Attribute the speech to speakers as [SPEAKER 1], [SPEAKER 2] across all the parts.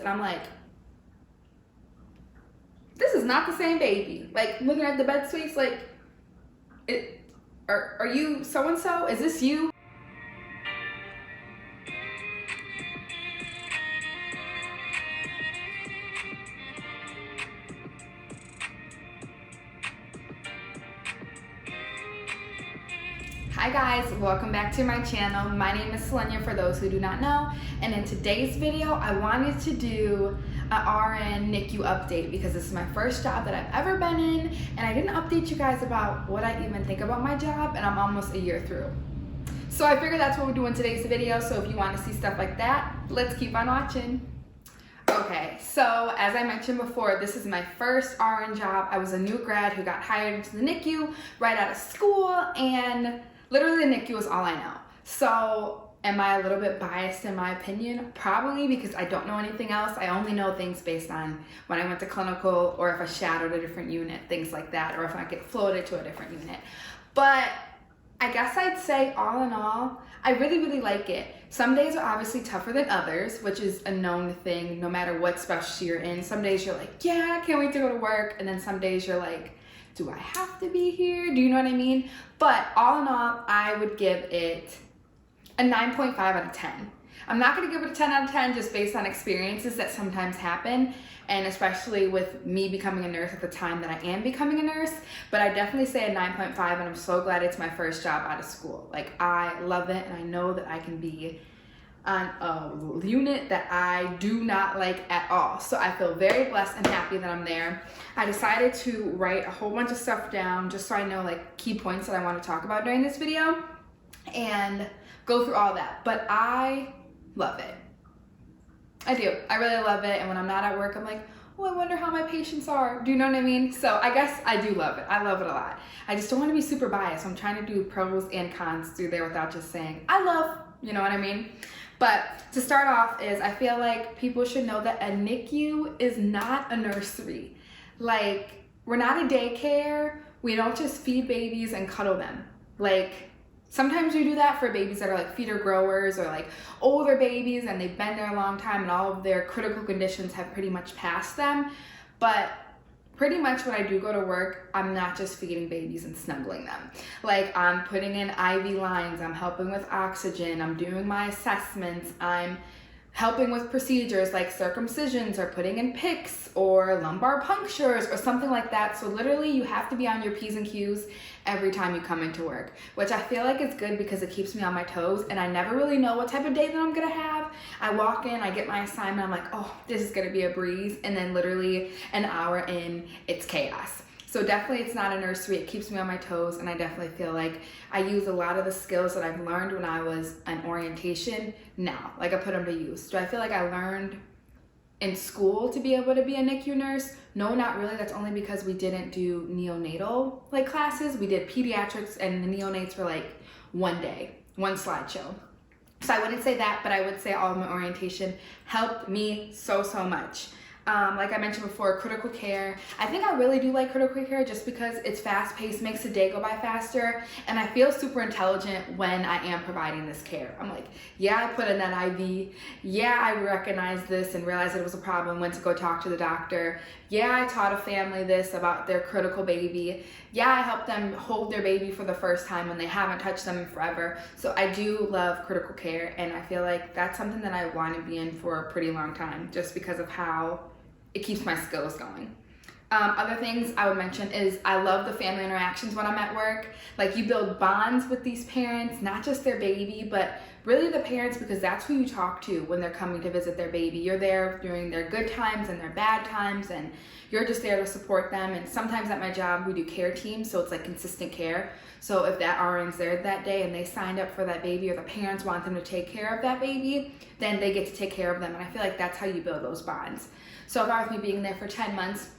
[SPEAKER 1] and I'm like, this is not the same baby. Like, looking at the bed suites, like, are you so-and-so? Is this you? Hi guys, welcome back to my channel. My name is Selenia for those who do not know, and in today's video I wanted to do an RN NICU update because this is my first job that I've ever been in, and I didn't update you guys about what I even think about my job, and I'm almost a year through. So I figured that's what we'll do in today's video, so if you want to see stuff like that, let's keep on watching. Okay, so as I mentioned before, this is my first RN job. I was a new grad who got hired into the NICU right out of school, and literally the NICU is all I know. So am I a little bit biased in my opinion? Probably, because I don't know anything else. I only know things based on when I went to clinical, or if I shadowed a different unit, things like that, or if I get floated to a different unit. But I guess I'd say all in all, I really like it. Some days are obviously tougher than others, which is a known thing no matter what specialty you're in. Some days you're like, yeah, I can't wait to go to work. And then some days you're like, do I have to be here? Do you know what I mean? But all in all, I would give it a 9.5 out of 10. I'm not gonna give it a 10 out of 10 just based on experiences that sometimes happen, and especially with me becoming a nurse at the time that I am becoming a nurse, but I definitely say a 9.5, and I'm so glad it's my first job out of school. Like, I love it, and I know that I can be on a unit that I do not like at all. So I feel very blessed and happy that I'm there. I decided to write a whole bunch of stuff down just so I know like key points that I want to talk about during this video and go through all that. But I love it. I do. I really love it. And when I'm not at work, I'm like, oh, I wonder how my patients are. Do you know what I mean? So I guess I do love it. I love it a lot. I just don't want to be super biased. I'm trying to do pros and cons through there without just saying, I love, you know what I mean? But to start off is, I feel like people should know that a NICU is not a nursery. Like, we're not a daycare. We don't just feed babies and cuddle them. Like, sometimes we do that for babies that are like feeder growers or like older babies and they've been there a long time and all of their critical conditions have pretty much passed them. But pretty much when I do go to work, I'm not just feeding babies and snuggling them. Like, I'm putting in IV lines, I'm helping with oxygen, I'm doing my assessments, I'm helping with procedures like circumcisions or putting in PICCs or lumbar punctures or something like that. So literally you have to be on your P's and Q's every time you come into work, which I feel like it's good because it keeps me on my toes, and I never really know what type of day that I'm gonna have. I walk in, I get my assignment, I'm like, oh, this is gonna be a breeze, and then literally an hour in, it's chaos. So definitely it's not a nursery, it keeps me on my toes, and I definitely feel like I use a lot of the skills that I've learned when I was in orientation now, like I put them to use. Do I feel like I learned in school to be able to be a NICU nurse? No, not really. That's only because we didn't do neonatal like classes. We did pediatrics, and the neonates were like one day, one slideshow. So I wouldn't say that, but I would say all of my orientation helped me so much. Like I mentioned before, critical care. I think I really do like critical care just because it's fast-paced, makes the day go by faster, and I feel super intelligent when I am providing this care. I'm like, yeah, I put in that IV. Yeah, I recognized this and realized that it was a problem, went to go talk to the doctor. Yeah, I taught a family this about their critical baby. Yeah, I helped them hold their baby for the first time when they haven't touched them in forever. So I do love critical care, and I feel like that's something that I want to be in for a pretty long time just because of how it keeps my skills going. Other things I would mention is I love the family interactions when I'm at work. Like, you build bonds with these parents, not just their baby, but really the parents, because that's who you talk to when they're coming to visit their baby. You're there during their good times and their bad times, and you're just there to support them. And sometimes at my job we do care teams, so it's like consistent care. So if that RN's there that day and they signed up for that baby, or the parents want them to take care of that baby, then they get to take care of them. And I feel like that's how you build those bonds. So if I was me being there for 10 months,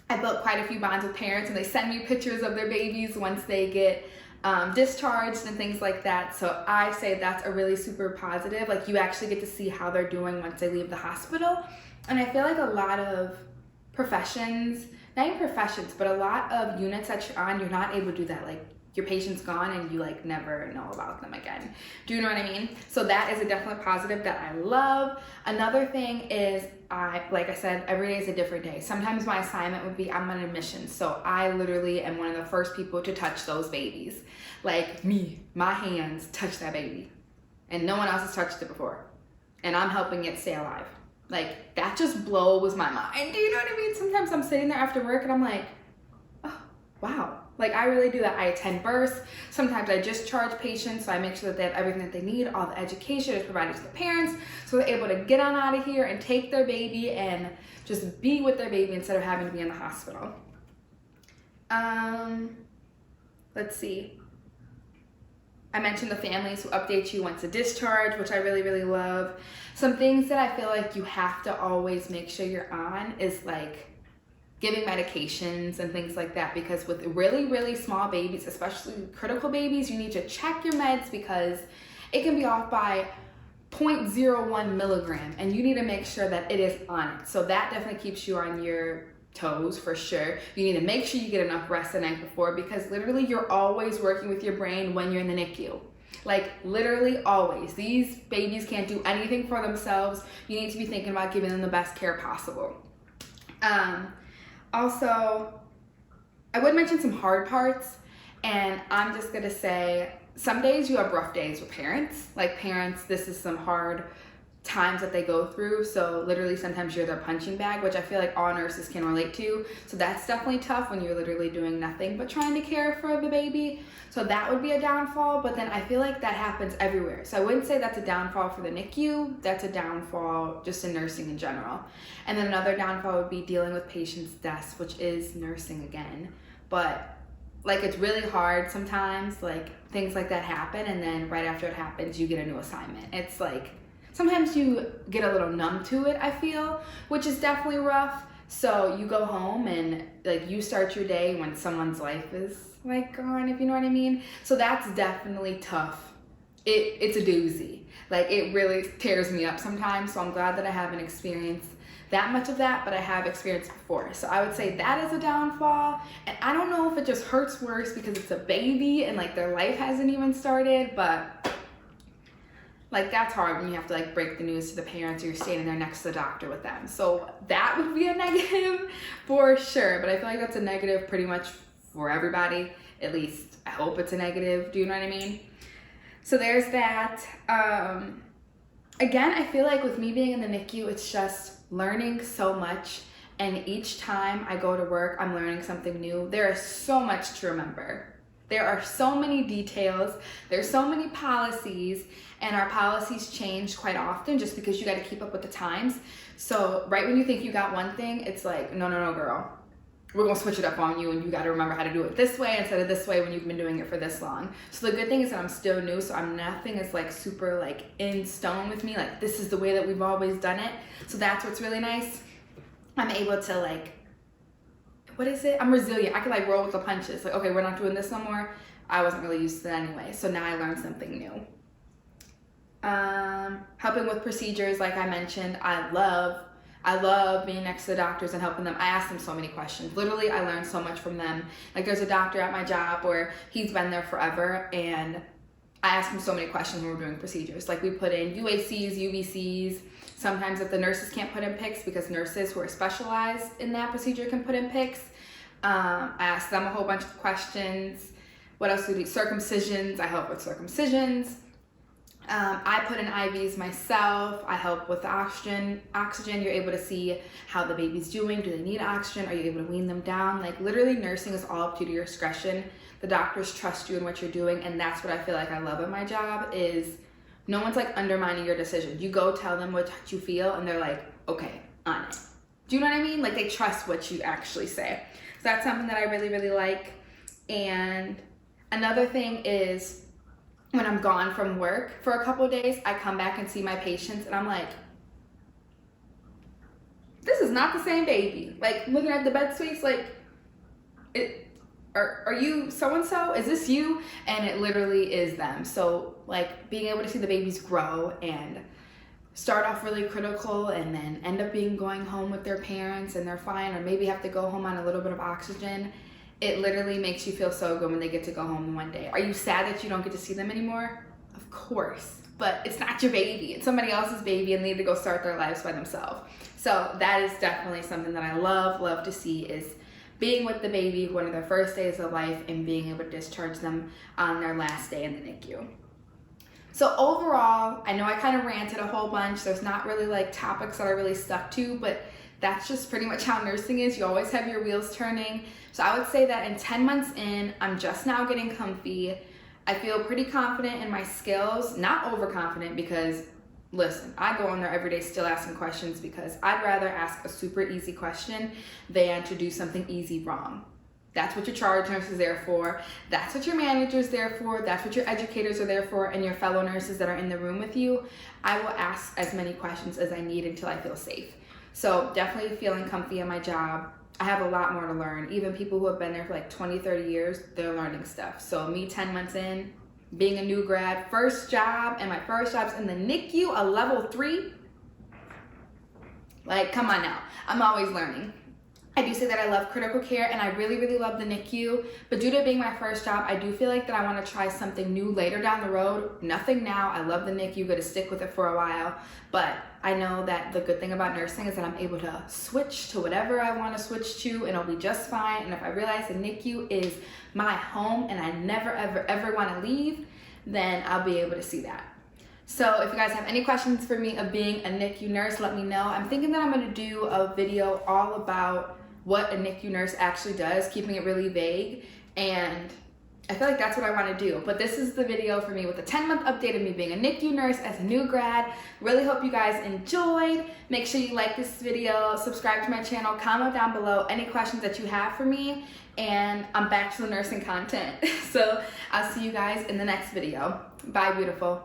[SPEAKER 1] I built quite a few bonds with parents, and they send me pictures of their babies once they get discharged and things like that. So I say that's a really super positive. Like, you actually get to see how they're doing once they leave the hospital. And I feel like a lot of professions, not even professions, but a lot of units that you're on, you're not able to do that. Like, your patient's gone and you like never know about them again. Do you know what I mean? So that is a definite positive that I love. Another thing is like I said, every day is a different day. Sometimes my assignment would be I'm on admission. So I literally am one of the first people to touch those babies. Like me, my hands touch that baby and no one else has touched it before. And I'm helping it stay alive. Like that just blows my mind. Do you know what I mean? Sometimes I'm sitting there after work and I'm like, oh, wow. Like I really do that. I attend births. Sometimes I just charge patients, so I make sure that they have everything that they need. All the education is provided to the parents, so they're able to get on out of here and take their baby and just be with their baby instead of having to be in the hospital. Let's see. I mentioned the families who update you once a discharge, which I really, really love. Some things that I feel like you have to always make sure you're on is like giving medications and things like that, because with really, really small babies, especially critical babies, you need to check your meds because it can be off by 0.01 milligram and you need to make sure that it is on it. So that definitely keeps you on your toes for sure. You need to make sure you get enough rest the night before, because literally you're always working with your brain when you're in the NICU. Like literally always. These babies can't do anything for themselves. You need to be thinking about giving them the best care possible. Also, I would mention some hard parts, and I'm just gonna say some days you have rough days with parents. Like parents, this is some hard times that they go through. So literally sometimes you're their punching bag, which I feel like all nurses can relate to. So that's definitely tough when you're literally doing nothing but trying to care for the baby. So that would be a downfall, but then I feel like that happens everywhere. So I wouldn't say that's a downfall for the NICU, that's a downfall just in nursing in general. And then another downfall would be dealing with patients' deaths, which is nursing again. But like it's really hard sometimes, like things like that happen, and then right after it happens, you get a new assignment. It's like, sometimes you get a little numb to it, I feel, which is definitely rough. So you go home and like you start your day when someone's life is like gone, if you know what I mean. So that's definitely tough. It's a doozy. Like it really tears me up sometimes. So I'm glad that I haven't experienced that much of that, but I have experienced before. So I would say that is a downfall. And I don't know if it just hurts worse because it's a baby and like their life hasn't even started, but like that's hard when you have to like break the news to the parents or you're standing there next to the doctor with them. So that would be a negative for sure. But I feel like that's a negative pretty much for everybody. At least I hope it's a negative. Do you know what I mean? So there's that. Again, I feel like with me being in the NICU, it's just learning so much. And each time I go to work, I'm learning something new. There is so much to remember. There are so many details, there's so many policies, and our policies change quite often just because you got to keep up with the times. So right when you think you got one thing, it's like, no, girl. We're gonna switch it up on you and you got to remember how to do it this way instead of this way when you've been doing it for this long. So the good thing is that I'm still new, so nothing is like super like in stone with me. Like this is the way that we've always done it. So that's what's really nice. I'm able to like, what is it? I'm resilient. I can like roll with the punches. Like, okay, we're not doing this no more. I wasn't really used to that anyway. So now I learned something new. Helping with procedures, like I mentioned, I love being next to the doctors and helping them. I ask them so many questions. Literally, I learned so much from them. Like there's a doctor at my job where he's been there forever, and I ask him so many questions when we're doing procedures. Like we put in UACs, UVCs. Sometimes if the nurses can't put in PICs, because nurses who are specialized in that procedure can put in PICs, I ask them a whole bunch of questions. What else do we do? Circumcisions, I help with circumcisions. I put in IVs myself. I help with the oxygen. You're able to see how the baby's doing. Do they need oxygen? Are you able to wean them down? Like literally nursing is all up to your discretion. The doctors trust you in what you're doing, and that's what I feel like I love in my job is no one's like undermining your decision. You go tell them what you feel and they're like, okay, on it. Do you know what I mean? Like they trust what you actually say. So that's something that I really, really like. And another thing is when I'm gone from work for a couple of days, I come back and see my patients and I'm like, this is not the same baby. Like looking at the bed suites, like, are you so-and-so? Is this you? And it literally is them. So like being able to see the babies grow and start off really critical and then end up going home with their parents and they're fine, or maybe have to go home on a little bit of oxygen. it literally makes you feel so good when they get to go home one day. Are you sad that you don't get to see them anymore? Of course, but it's not your baby. It's somebody else's baby and they need to go start their lives by themselves. So that is definitely something that I love to see, is being with the baby one of their first days of life and being able to discharge them on their last day in the NICU. So overall, I know I kind of ranted a whole bunch. There's not really like topics that I really stuck to, but that's just pretty much how nursing is. You always have your wheels turning. So I would say that in 10 months in, I'm just now getting comfy. I feel pretty confident in my skills, not overconfident, because listen, I go in there every day still asking questions, because I'd rather ask a super easy question than to do something easy wrong. That's what your charge nurse is there for. That's what your manager is there for. That's what your educators are there for, and your fellow nurses that are in the room with you. I will ask as many questions as I need until I feel safe. So definitely feeling comfy in my job. I have a lot more to learn. Even people who have been there for like 20, 30 years, they're learning stuff. So me 10 months in, being a new grad, first job, and my first job's in the NICU, a level 3. Like, come on now. I'm always learning. I do say that I love critical care and I really love the NICU, but due to it being my first job, I do feel like that I want to try something new later down the road. Nothing now. I love the NICU, going to stick with it for a while, but I know that the good thing about nursing is that I'm able to switch to whatever I want to switch to and I'll be just fine. And if I realize the NICU is my home and I never ever want to leave, then I'll be able to see that. So if you guys have any questions for me of being a NICU nurse, let me know. I'm thinking that I'm going to do a video all about what a NICU nurse actually does, keeping it really vague, and I feel like that's what I want to do. But this is the video for me with a 10-month update of me being a NICU nurse as a new grad. Really hope you guys enjoyed. Make sure you like this video, subscribe to my channel, comment down below any questions that you have for me, and I'm back to the nursing content. So I'll see you guys in the next video. Bye, beautiful.